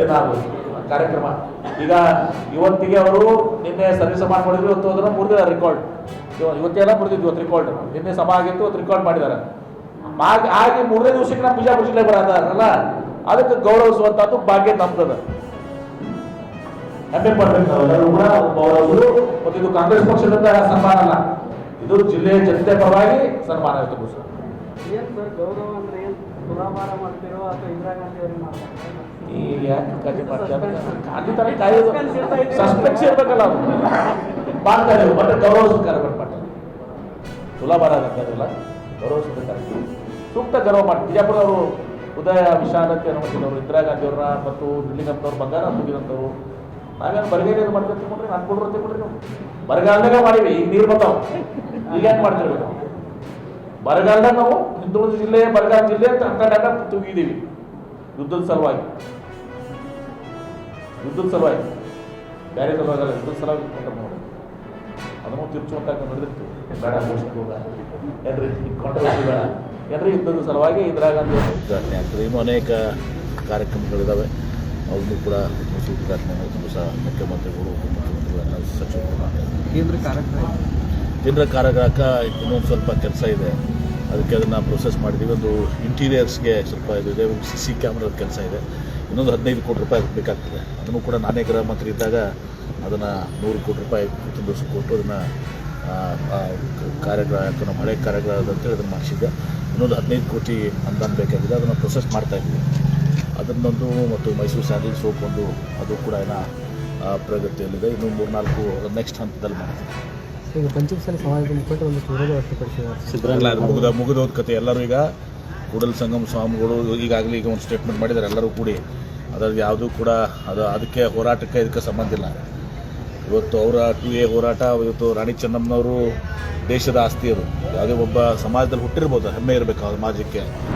ದಿನ ಅದು ಕಾರ್ಯಕ್ರಮ. ಈಗ ಇವತ್ತಿಗೆ ಅವರು ನಿನ್ನೆ ಸಭೆ ಮಾಡಿದ್ರು, ಇವತ್ತು ಅದನ್ನು ಮುರಿದಿಲ್ಲ ರೆಕಾರ್ಡ್. ಇವತ್ತೆಲ್ಲ ಮುರಿದಿದ್ದು, ಇವತ್ತು ರೆಕಾರ್ಡ್. ನಿನ್ನೆ ಸಭಾ ಆಗಿತ್ತು, ಇವತ್ತು ರೆಕಾರ್ಡ್ ಮಾಡಿದ್ದಾರೆ. ಹಾಗೆ 3ನೇ ದಿವಸಕ್ಕೆ ನಮ್ಮ ಬಿಜಾಪುರ ಜಿಲ್ಲೆ ಬರಲ್ಲ, ಅದಕ್ಕೆ ಗೌರವಿಸುವಂತದ್ದು ಭಾಗ್ಯ ನಮ್ದದ. ಹೆಮ್ಮೆ ಪಡ್ಬೇಕು ನಾವೆಲ್ಲರೂ ಕೂಡ ಗೌರವಿಸುವುದು. ಮತ್ತು ಇದು ಕಾಂಗ್ರೆಸ್ ಪಕ್ಷದಿಂದ ಸನ್ಮಾನ ಅಲ್ಲ, ಇದು ಜಿಲ್ಲೆಯ ಜನತೆ ಪರವಾಗಿ ಸನ್ಮಾನ ಇತ್ತು ಸರ್. ಗೌರವ ಅಂದ್ರೆ ಏನು ತುಲಾಭಾರ ಮಾಡ್ತಿರೋ ಅಥವಾ ಇಂದಿರಾ ಗಾಂಧಿ ಅವರಿಗೆ ಮಾಡ್ತಾರೆ? ಈ ಯಾಕೆ ಕತೆ ಮಾಡ್ತಾರೆ? ಗಾಂಧಿ ತರ ಕಾಯೋದು ಸಸ್ಪೆನ್ಸ್ ಇರ್ಬೇಕಲ್ಲ, ಅದು ಮಾಡ್ತಾರೆ. ಬಟ್ ಗೌರವಿಸ್ಕಾರ ಮಾಡ್ತಾರೆ, ತುಲಾಭಾರ ಆಗಲ್ಲ, ಗೌರವಿಸಬೇಕಾರೆ ಸೂಕ್ತ ಗೌರವ ಮಾಡಿ. ಬಿಜಾಪುರ ಅವರು ಉದಯ ವಿಶಾಲತೆ ಅನ್ನೋರು, ಇಂದಿರಾ ಗಾಂಧಿ ಅವ್ರನ್ನ ಮತ್ತು ದಿಲ್ಲಿಗಂತವ್ರು, ಬಂಗಾರ ಮುಗಿದಂಥವ್ರು. ನಾವೇನು ಬರಗಾಲ ಇದು ಮಾಡ್ತೀವಿ ತಿಳ್ಕೊಂಡ್ರಿ, ನಾನು ಕೊಡ್ರಿ ತಿಳ್ಕೊಂಡ್ರಿ. ನಾವು ಬರಗಾಲದಾಗ ಮಾಡೀವಿ, ಈಗ ನೀರು ಬರ್ತಾವ. ಈಗ ಏನು ಮಾಡ್ತೀವಿ ನಾವು? ಬರಗಾಲದಾಗ ನಾವು ಹಿಂದುಳಿದ ಜಿಲ್ಲೆ, ಬರಗಾಲ ಜಿಲ್ಲೆ ಅಂತ ಅಂಕಡಾಗ ತೂಗಿದ್ದೀವಿ. ಯುದ್ಧದ ಸಲುವಾಗಿ ಬೇರೆ ಸಲುವಾಗಲ್ಲ, ಯುದ್ಧದ ಸಲುವಾಗಿ ನೋಡಿ ಅದನ್ನು ತಿರ್ಚುವಂತ ನಡೆದಿತ್ತು. ಬೇಡ ಹೋಗ ಏನ್ರಿ ಕಾಂಟ್ರವರ್ಸಿ ಬೇಡ ಏನ್ರಿ, ಯುದ್ಧದ ಸಲುವಾಗಿ ಇಂದಿರಾ ಗಾಂಧಿ ಉದ್ಘಾಟನೆ ಆಗ್ತದೆ. ಇನ್ನೂ ಅನೇಕ ಕಾರ್ಯಕ್ರಮಗಳಿದ್ದಾವೆ, ಅವನ್ನು ಕೂಡ ಉದ್ಘಾಟನೆ ಮಾಡೋದು ಸಹ ಮುಖ್ಯಮಂತ್ರಿಗಳು, ಉಪಮುಖ್ಯಮಂತ್ರಿಗಳು ಎಲ್ಲ ಸಚಿವರು. ಕೇಂದ್ರ ಕಾರಾಗೃಹಕ್ಕೆ ಇನ್ನೊಂದು ಸ್ವಲ್ಪ ಕೆಲಸ ಇದೆ, ಅದಕ್ಕೆ ಅದನ್ನು ಪ್ರೊಸೆಸ್ ಮಾಡಿದ್ದೀವಿ. ಒಂದು ಇಂಟೀರಿಯರ್ಸ್ಗೆ ಸ್ವಲ್ಪ ಇದೆ, ಒಂದು CC ಕ್ಯಾಮ್ರಾದ ಕೆಲಸ ಇದೆ. ಇನ್ನೊಂದು 15 ಕೋಟಿ ರೂಪಾಯಿ ಬೇಕಾಗ್ತದೆ. ಅದನ್ನು ಕೂಡ ನಾನೇ ಗೃಹ ಮಂತ್ರಿ ಇದ್ದಾಗ ಅದನ್ನು 100 ಕೋಟಿ ರೂಪಾಯಿ ಪ್ರತಿ ವರ್ಷ ಕೊಟ್ಟು ಅದನ್ನು ಕಾರಾಗೃಹ, ನಮ್ಮ ಹಳೆ ಕಾರಾಗೃಹ ಅಂತೇಳಿ ಅದನ್ನು ಮಾಡಿಸಿದ್ದೆ. ಇನ್ನೊಂದು 15 ಕೋಟಿ ಅನುದಾನ ಬೇಕಾಗಿದೆ, ಅದನ್ನು ಪ್ರೊಸೆಸ್ ಮಾಡ್ತಾಯಿದ್ದೀವಿ. ಅದನ್ನೊಂದು ಮತ್ತು ಮೈಸೂರು ಸ್ಯಾಲರಿ ಸೋಪ್ ಒಂದು, ಅದು ಕೂಡ ಏನೋ ಪ್ರಗತಿಯಲ್ಲಿದೆ. ಇನ್ನೂ 3-4 ನೆಕ್ಸ್ಟ್ ಹಂತದಲ್ಲಿ ಮಾಡ್ತೀವಿ. ಈಗ ಪಂಚಮಸಾಲಿ ಸಮಾಜದ ಮುಖಂಡರು ಒಂದು ವಿರೋಧ ವ್ಯಕ್ತಪಡಿಸಿದ್ದಾರೆ. ಮುಗಿದೋದ ಕತೆ. ಎಲ್ಲರೂ ಈಗ ಕೂಡಲ ಸಂಗಮ ಸ್ವಾಮಿಗಳು ಈಗಾಗಲೇ ಈಗ ಒಂದು ಸ್ಟೇಟ್ಮೆಂಟ್ ಮಾಡಿದ್ದಾರೆ, ಎಲ್ಲರೂ ಕೂಡಿ. ಅದರಲ್ಲಿ ಯಾವುದೂ ಕೂಡ ಅದಕ್ಕೆ ಹೋರಾಟಕ್ಕೆ ಇದಕ್ಕೆ ಸಂಬಂಧ ಇಲ್ಲ. ಇವತ್ತು ಅವರ 2A ಹೋರಾಟ, ಇವತ್ತು ರಾಣಿ ಚೆನ್ನಮ್ಮನವರು ದೇಶದ ಆಸ್ತಿ. ಅದು ಯಾವುದೇ ಒಬ್ಬ ಸಮಾಜದಲ್ಲಿ ಹುಟ್ಟಿರ್ಬೋದು, ಹೆಮ್ಮೆ ಇರಬೇಕು ಆ ಸಮಾಜಕ್ಕೆ.